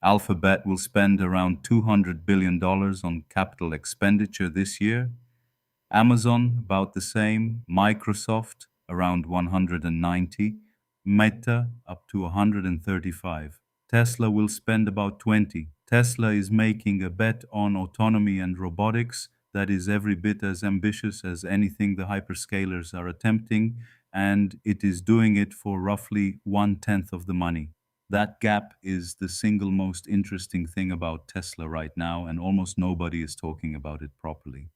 Alphabet will spend around $200 billion on capital expenditure this year. Amazon, about the same. Microsoft, around 190. Meta, up to 135. Tesla will spend about 20. Tesla is making a bet on autonomy and robotics that is every bit as ambitious as anything the hyperscalers are attempting, and it is doing it for roughly one-tenth of the money. That gap is the single most interesting thing about Tesla right now, and almost nobody is talking about it properly.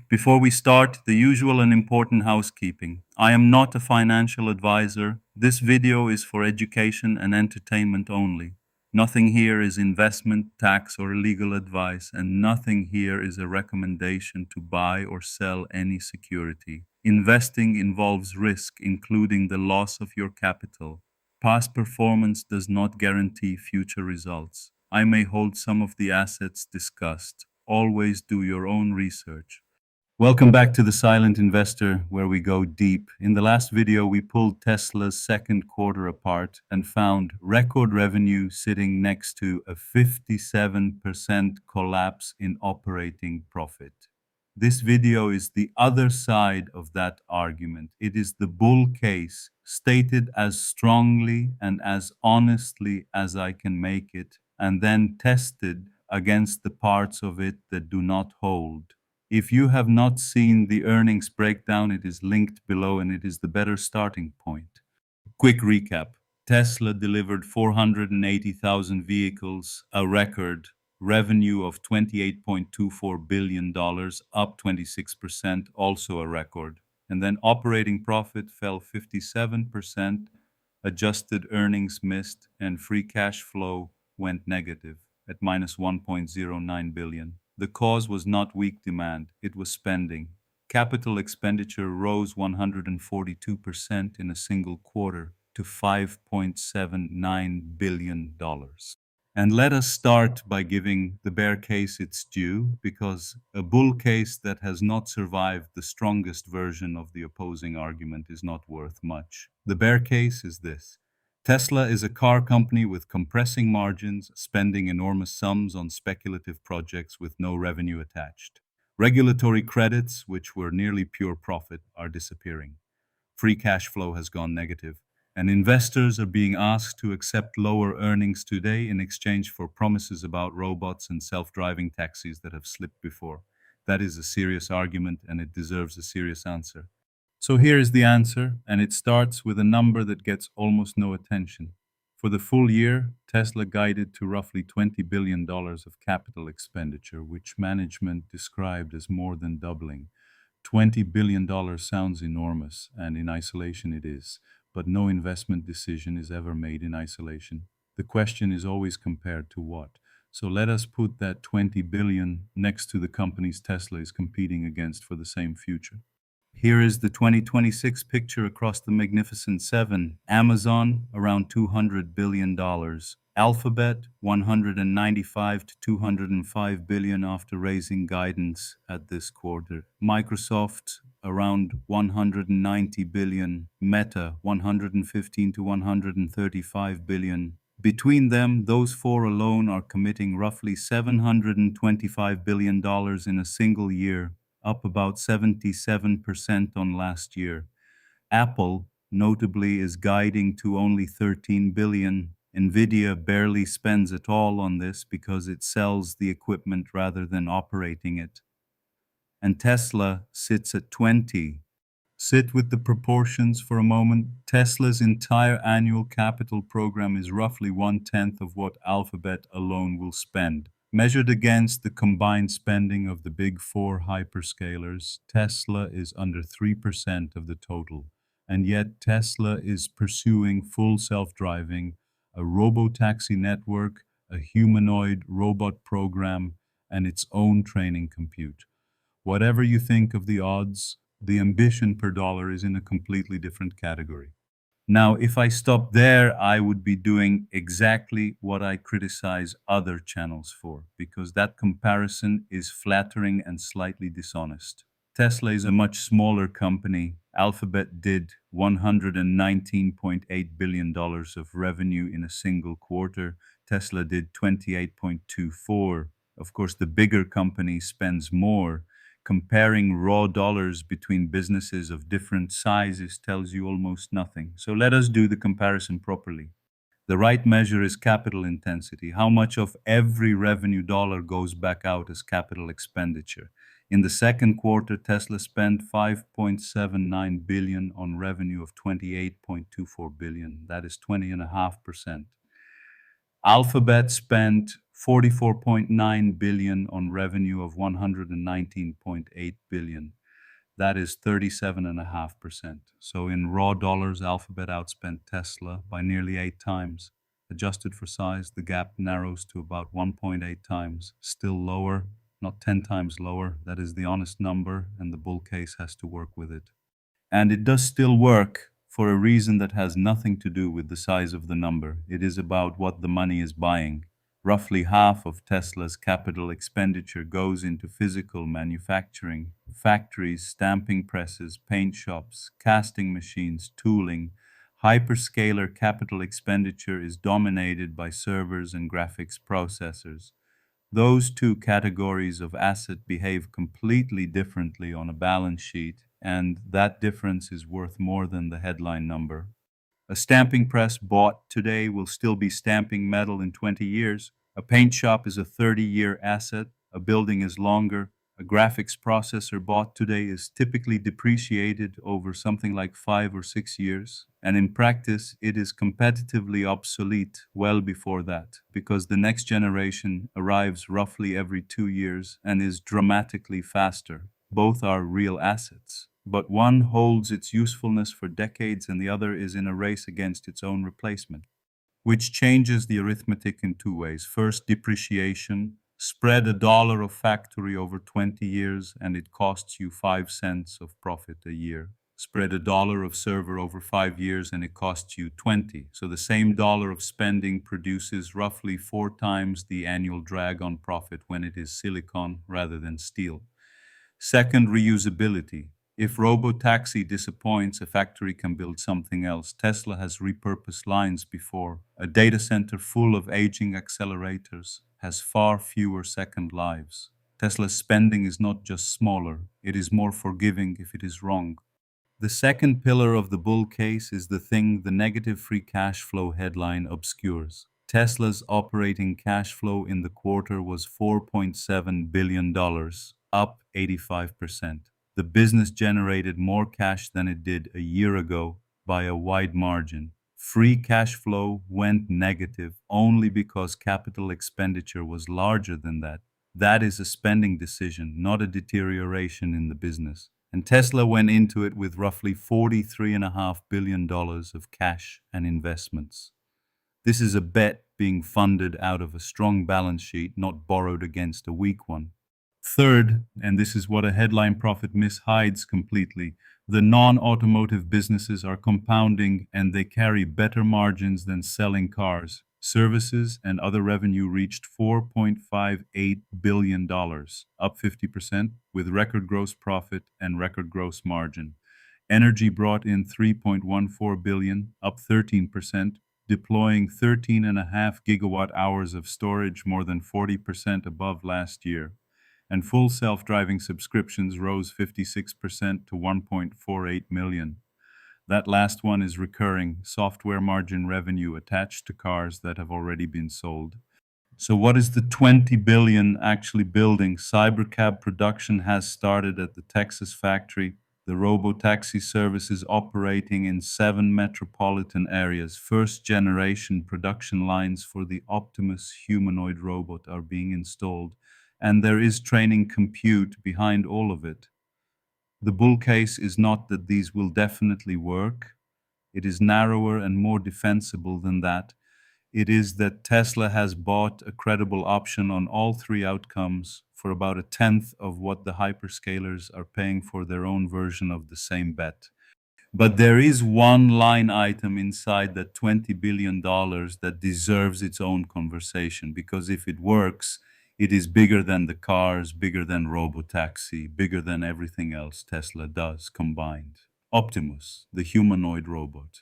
Before we start, the usual and important housekeeping. I am not a financial advisor. This video is for education and entertainment only. Nothing here is investment, tax, or legal advice, and nothing here is a recommendation to buy or sell any security. Investing involves risk, including the loss of your capital. Past performance does not guarantee future results. I may hold some of the assets discussed. Always do your own research. Welcome back to The Silent Investor, where we go deep. In the last video, we pulled Tesla's second quarter apart and found record revenue sitting next to a 57% collapse in operating profit. This video is the other side of that argument. It is the bull case, stated as strongly and as honestly as I can make it, and then tested against the parts of it that do not hold. If you have not seen the earnings breakdown, it is linked below and it is the better starting point. Quick recap. Tesla delivered 480,000 vehicles, a record, revenue of $28.24 billion, up 26%, also a record. And then operating profit fell 57%, adjusted earnings missed, and free cash flow went negative at minus 1.09 billion. The cause was not weak demand, it was spending. Capital expenditure rose 142% in a single quarter to $5.79 billion. And let us start by giving the bear case its due, because a bull case that has not survived the strongest version of the opposing argument is not worth much. The bear case is this. Tesla is a car company with compressing margins, spending enormous sums on speculative projects with no revenue attached. Regulatory credits, which were nearly pure profit, are disappearing. Free cash flow has gone negative, and investors are being asked to accept lower earnings today in exchange for promises about robots and self-driving taxis that have slipped before. That is a serious argument, and it deserves a serious answer. So here is the answer, and it starts with a number that gets almost no attention. For the full year, Tesla guided to roughly $20 billion of capital expenditure, which management described as more than doubling. $20 billion sounds enormous, and in isolation it is, but no investment decision is ever made in isolation. The question is always compared to what? So let us put that 20 billion next to the companies Tesla is competing against for the same future. Here is the 2026 picture across the Magnificent Seven. Amazon, around $200 billion. Alphabet, 195 to 205 billion after raising guidance at this quarter. Microsoft, around 190 billion. Meta, 115 to 135 billion. Between them, those four alone are committing roughly $725 billion in a single year, up about 77% on last year. Apple, notably, is guiding to only 13 billion. Nvidia barely spends at all on this because it sells the equipment rather than operating it. And Tesla sits at 20. Sit with the proportions for a moment. Tesla's entire annual capital program is roughly one-tenth of what Alphabet alone will spend. Measured against the combined spending of the big four hyperscalers, Tesla is under 3% of the total. And yet Tesla is pursuing full self-driving, a robotaxi network, a humanoid robot program, and its own training compute. Whatever you think of the odds, the ambition per dollar is in a completely different category. Now, if I stop there, I would be doing exactly what I criticize other channels for, because that comparison is flattering and slightly dishonest. Tesla is a much smaller company. Alphabet did $119.8 billion of revenue in a single quarter. Tesla did 28.24. Of course, the bigger company spends more. Comparing raw dollars between businesses of different sizes tells you almost nothing. So let us do the comparison properly. The right measure is capital intensity. How much of every revenue dollar goes back out as capital expenditure? In the second quarter, Tesla spent 5.79 billion on revenue of 28.24 billion. That is 20.5%. Alphabet spent 44.9 billion on revenue of 119.8 billion. That is 37.5%. So in raw dollars, Alphabet outspent Tesla by nearly 8 times. Adjusted for size, the gap narrows to about 1.8 times. Still lower, not 10 times lower. That is the honest number, and the bull case has to work with it. And it does still work for a reason that has nothing to do with the size of the number. It is about what the money is buying. Roughly half of Tesla's capital expenditure goes into physical manufacturing, factories, stamping presses, paint shops, casting machines, tooling. Hyperscaler capital expenditure is dominated by servers and graphics processors. Those two categories of asset behave completely differently on a balance sheet, and that difference is worth more than the headline number. A stamping press bought today will still be stamping metal in 20 years. A paint shop is a 30-year asset. A building is longer. A graphics processor bought today is typically depreciated over something like 5 or 6 years. And in practice, it is competitively obsolete well before that, because the next generation arrives roughly every 2 years and is dramatically faster. Both are real assets, but one holds its usefulness for decades and the other is in a race against its own replacement, which changes the arithmetic in two ways. First, depreciation. Spread $1 of factory over 20 years and it costs you 5 cents of profit a year. Spread $1 of server over 5 years and it costs you 20. So the same dollar of spending produces roughly 4 times the annual drag on profit when it is silicon rather than steel. Second, reusability. If robotaxi disappoints, a factory can build something else. Tesla has repurposed lines before. A data center full of aging accelerators has far fewer second lives. Tesla's spending is not just smaller, it is more forgiving if it is wrong. The second pillar of the bull case is the thing the negative free cash flow headline obscures. Tesla's operating cash flow in the quarter was $4.7 billion, up 85%. The business generated more cash than it did a year ago by a wide margin. Free cash flow went negative only because capital expenditure was larger than that. That is a spending decision, not a deterioration in the business. And Tesla went into it with roughly $43.5 billion of cash and investments. This is a bet being funded out of a strong balance sheet, not borrowed against a weak one. Third, and this is what a headline profit miss hides completely, the non-automotive businesses are compounding and they carry better margins than selling cars. Services and other revenue reached $4.58 billion, up 50%, with record gross profit and record gross margin. Energy brought in $3.14 billion, up 13%, deploying 13.5 gigawatt hours of storage, more than 40% above last year. And full self-driving subscriptions rose 56% to 1.48 million. That last one is recurring software margin revenue attached to cars that have already been sold. So what is the 20 billion actually building? Cybercab production has started at the Texas factory. The robotaxi service is operating in 7 metropolitan areas. First generation production lines for the Optimus humanoid robot are being installed, and there is training compute behind all of it. The bull case is not that these will definitely work. It is narrower and more defensible than that. It is that Tesla has bought a credible option on all 3 outcomes for about 1/10 of what the hyperscalers are paying for their own version of the same bet. But there is one line item inside that $20 billion that deserves its own conversation, because if it works, It is bigger than the cars, bigger than robotaxi, bigger than everything else Tesla does combined. Optimus, the humanoid robot.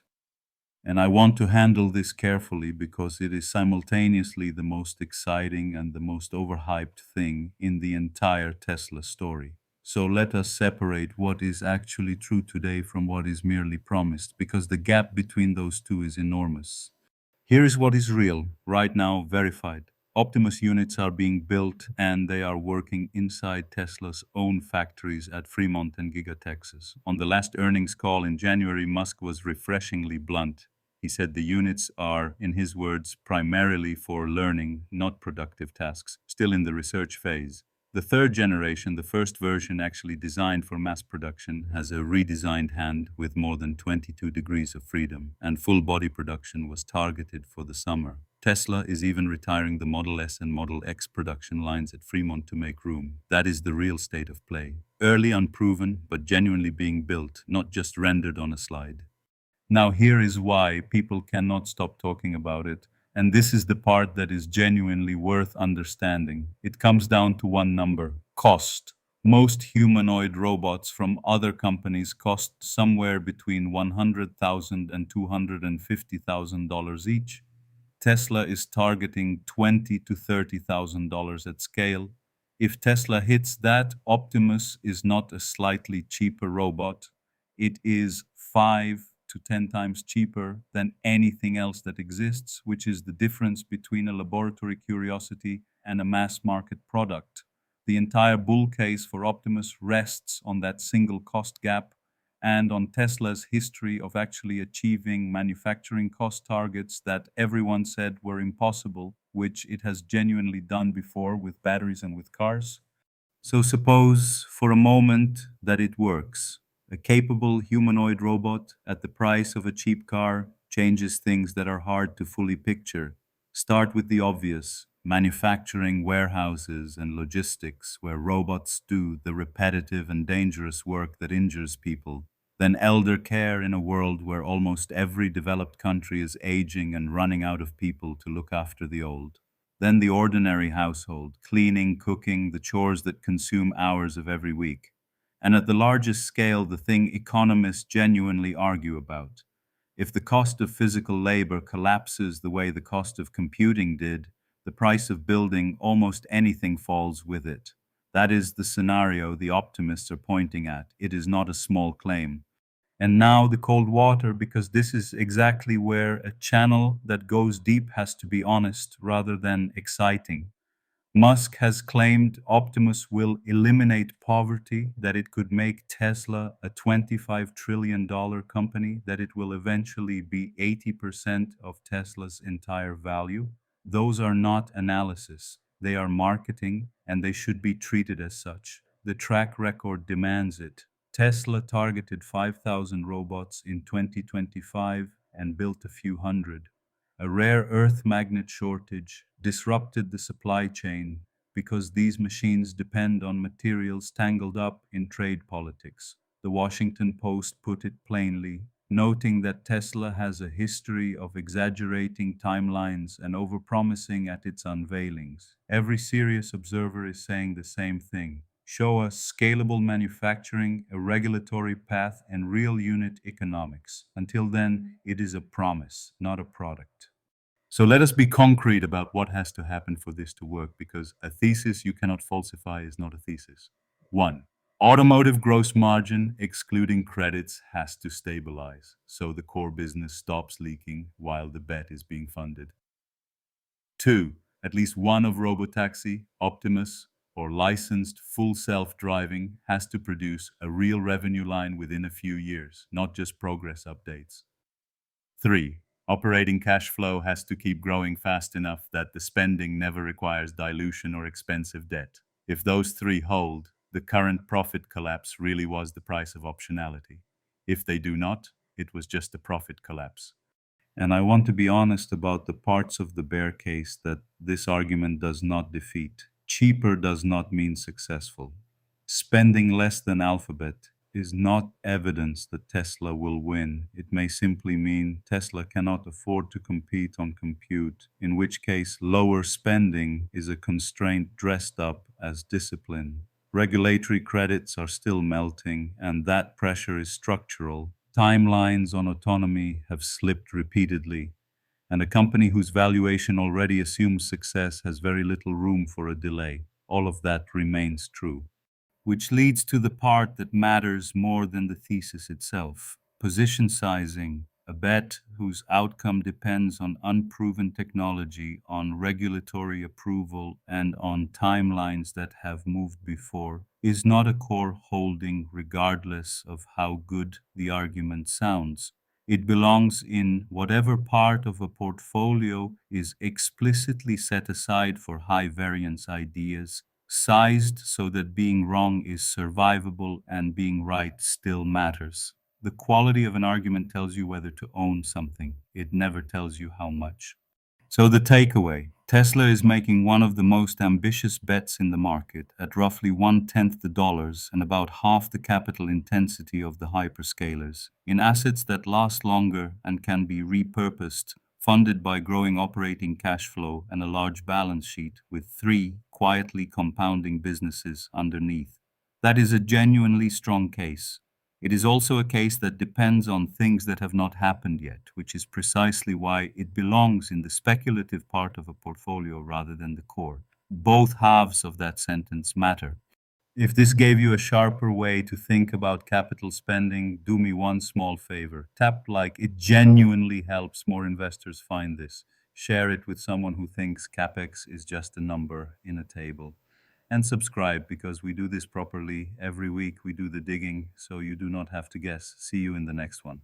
And I want to handle this carefully because it is simultaneously the most exciting and the most overhyped thing in the entire Tesla story. So let us separate what is actually true today from what is merely promised, because the gap between those two is enormous. Here is what is real, right now verified. Optimus units are being built and they are working inside Tesla's own factories at Fremont and Giga Texas. On the last earnings call in January, Musk was refreshingly blunt. He said the units are, in his words, primarily for learning, not productive tasks, still in the research phase. The third generation, the first version actually designed for mass production, has a redesigned hand with more than 22 degrees of freedom, and full body production was targeted for the summer. Tesla is even retiring the Model S and Model X production lines at Fremont to make room. That is the real state of play. Early, unproven, but genuinely being built, not just rendered on a slide. Now, here is why people cannot stop talking about it. And this is the part that is genuinely worth understanding. It comes down to one number: cost. Most humanoid robots from other companies cost somewhere between $100,000 and $250,000 each. Tesla is targeting $20,000 to $30,000 at scale. If Tesla hits that, Optimus is not a slightly cheaper robot. It is 5 to 10 times cheaper than anything else that exists, which is the difference between a laboratory curiosity and a mass market product. The entire bull case for Optimus rests on that single cost gap and on Tesla's history of actually achieving manufacturing cost targets that everyone said were impossible, which it has genuinely done before with batteries and with cars. So suppose for a moment that it works. A capable humanoid robot at the price of a cheap car changes things that are hard to fully picture. Start with the obvious: manufacturing, warehouses, and logistics, where robots do the repetitive and dangerous work that injures people. Then elder care in a world where almost every developed country is aging and running out of people to look after the old. Then the ordinary household: cleaning, cooking, the chores that consume hours of every week. And at the largest scale, the thing economists genuinely argue about. If the cost of physical labor collapses the way the cost of computing did, the price of building almost anything falls with it. That is the scenario the optimists are pointing at. It is not a small claim. And now the cold water, because this is exactly where a channel that goes deep has to be honest rather than exciting. Musk has claimed Optimus will eliminate poverty, that it could make Tesla a $25 trillion company, that it will eventually be 80% of Tesla's entire value. Those are not analysis. They are marketing, and they should be treated as such. The track record demands it. Tesla targeted 5,000 robots in 2025 and built a few hundred. A rare earth magnet shortage disrupted the supply chain because these machines depend on materials tangled up in trade politics. The Washington Post put it plainly, noting that Tesla has a history of exaggerating timelines and overpromising at its unveilings. Every serious observer is saying the same thing: show us scalable manufacturing, a regulatory path, and real unit economics. Until then, it is a promise, not a product. So let us be concrete about what has to happen for this to work, because a thesis you cannot falsify is not a thesis. 1. Automotive gross margin, excluding credits, has to stabilize, so the core business stops leaking while the bet is being funded. 2. At least one of robotaxi, Optimus, or licensed full self-driving has to produce a real revenue line within a few years, not just progress updates. 3. Operating cash flow has to keep growing fast enough that the spending never requires dilution or expensive debt. If those three hold, the current profit collapse really was the price of optionality. If they do not, it was just a profit collapse. And I want to be honest about the parts of the bear case that this argument does not defeat. Cheaper does not mean successful. Spending less than Alphabet, is not evidence that Tesla will win. It may simply mean Tesla cannot afford to compete on compute, in which case lower spending is a constraint dressed up as discipline. Regulatory credits are still melting, and that pressure is structural. Timelines on autonomy have slipped repeatedly, and a company whose valuation already assumes success has very little room for a delay. All of that remains true. Which leads to the part that matters more than the thesis itself: position sizing, a bet whose outcome depends on unproven technology, on regulatory approval, and on timelines that have moved before, is not a core holding regardless of how good the argument sounds. It belongs in whatever part of a portfolio is explicitly set aside for high variance ideas, sized so that being wrong is survivable and being right still matters. The quality of an argument tells you whether to own something. It never tells you how much. So the takeaway: Tesla is making one of the most ambitious bets in the market at roughly one-tenth the dollars and about half the capital intensity of the hyperscalers, in assets that last longer and can be repurposed, funded by growing operating cash flow and a large balance sheet with three quietly compounding businesses underneath. That is a genuinely strong case. It is also a case that depends on things that have not happened yet, which is precisely why it belongs in the speculative part of a portfolio rather than the core. Both halves of that sentence matter. If this gave you a sharper way to think about capital spending, do me one small favor. Tap like. It genuinely helps more investors find this. Share it with someone who thinks capex is just a number in a table. And subscribe, because we do this properly. Every week we do the digging, so you do not have to guess. See you in the next one.